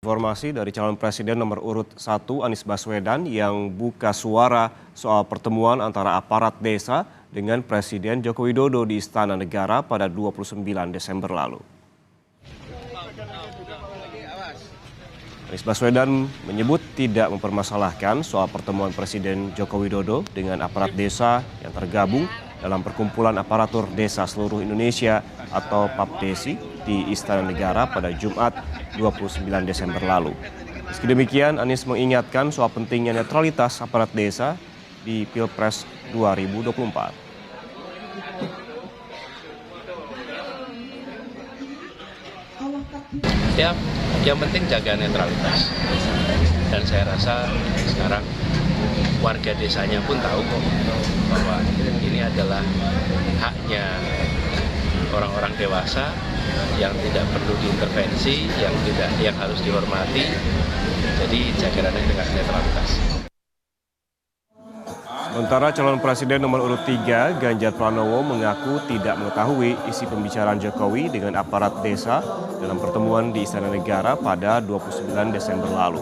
Informasi dari calon presiden nomor urut 1 Anies Baswedan yang buka suara soal pertemuan antara aparat desa dengan Presiden Joko Widodo di Istana Negara pada 29 Desember lalu. Anies Baswedan menyebut tidak mempermasalahkan soal pertemuan Presiden Joko Widodo dengan aparat desa yang tergabung dalam Perkumpulan Aparatur Desa Seluruh Indonesia atau PAPDESI di Istana Negara pada Jumat 29 Desember lalu. Meski demikian, Anies mengingatkan soal pentingnya netralitas aparat desa di Pilpres 2024. Ya, yang penting jaga netralitas. Dan saya rasa sekarang warga desanya pun tahu kok bahwa ini adalah haknya orang-orang dewasa yang tidak perlu diintervensi, yang harus dihormati. Jadi jaga dengan netralitas. Sementara calon presiden nomor urut 3 Ganjar Pranowo mengaku tidak mengetahui isi pembicaraan Jokowi dengan aparat desa dalam pertemuan di Istana Negara pada 29 Desember lalu.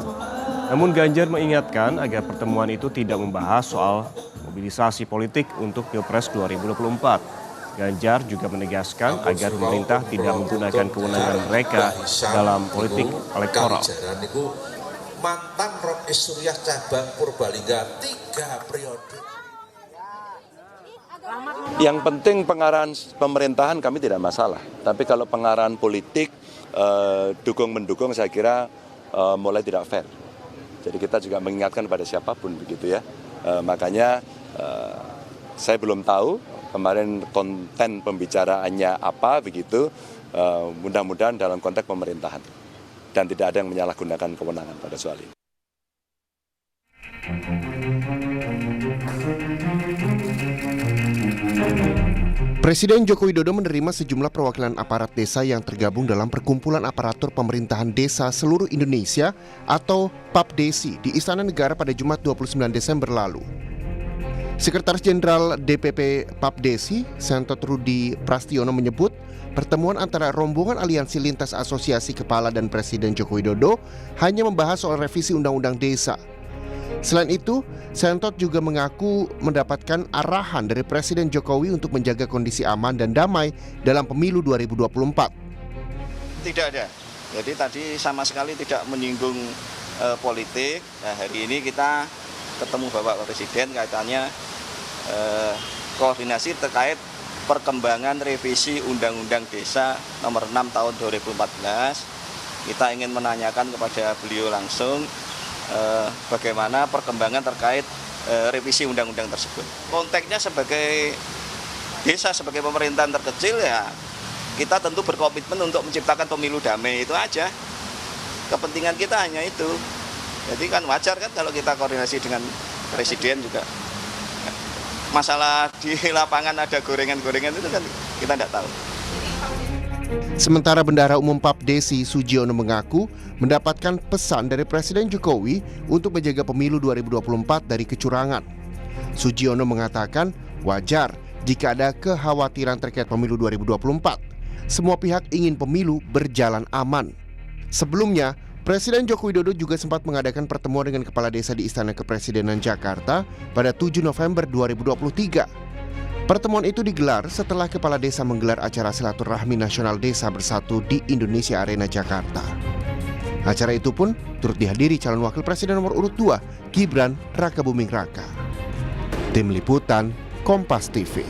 Namun Ganjar mengingatkan agar pertemuan itu tidak membahas soal mobilisasi politik untuk Pilpres 2024. Ganjar juga menegaskan agar pemerintah tidak menggunakan kewenangan mereka dalam politik elektoral. Mantan Rois Surya cabang Purbalingga 3 periode. Yang penting pengarahan pemerintahan kami tidak masalah. Tapi kalau pengarahan politik dukung-mendukung saya kira mulai tidak fair. Jadi kita juga mengingatkan pada siapapun begitu ya. Makanya saya belum tahu kemarin konten pembicaraannya apa begitu. Mudah-mudahan dalam konteks pemerintahan. Dan tidak ada yang menyalahgunakan kewenangan pada soal ini. Presiden Joko Widodo menerima sejumlah perwakilan aparat desa yang tergabung dalam Perkumpulan Aparatur Pemerintahan Desa Seluruh Indonesia atau PAPDESI di Istana Negara pada Jumat 29 Desember lalu. Sekretaris Jenderal DPP PAPDESI, Sentot Rudi Prastiono menyebut pertemuan antara rombongan aliansi lintas asosiasi kepala dan Presiden Joko Widodo hanya membahas soal revisi Undang-Undang Desa. Selain itu, Sentot juga mengaku mendapatkan arahan dari Presiden Jokowi untuk menjaga kondisi aman dan damai dalam pemilu 2024. Tidak ada. Jadi tadi sama sekali tidak menyinggung politik. Nah, hari ini kita ketemu Bapak Presiden kaitannya koordinasi terkait perkembangan revisi Undang-Undang Desa nomor 6 tahun 2014. Kita ingin menanyakan kepada beliau langsung bagaimana perkembangan terkait revisi undang-undang tersebut. Konteksnya sebagai desa, sebagai pemerintahan terkecil ya kita tentu berkomitmen untuk menciptakan pemilu damai, itu aja. Kepentingan kita hanya itu. Jadi kan wajar kan kalau kita koordinasi dengan Presiden juga. Masalah di lapangan ada gorengan-gorengan itu kan kita tidak tahu. Sementara Bendahara Umum PAPDESI Sugiono mengaku mendapatkan pesan dari Presiden Jokowi untuk menjaga pemilu 2024 dari kecurangan. Sugiono mengatakan wajar jika ada kekhawatiran terkait pemilu 2024. Semua pihak ingin pemilu berjalan aman. Sebelumnya, Presiden Joko Widodo juga sempat mengadakan pertemuan dengan kepala desa di Istana Kepresidenan Jakarta pada 7 November 2023. Pertemuan itu digelar setelah kepala desa menggelar acara silaturahmi nasional desa bersatu di Indonesia Arena Jakarta. Acara itu pun turut dihadiri calon wakil presiden nomor urut 2, Gibran Rakabuming Raka. Tim Liputan, Kompas TV.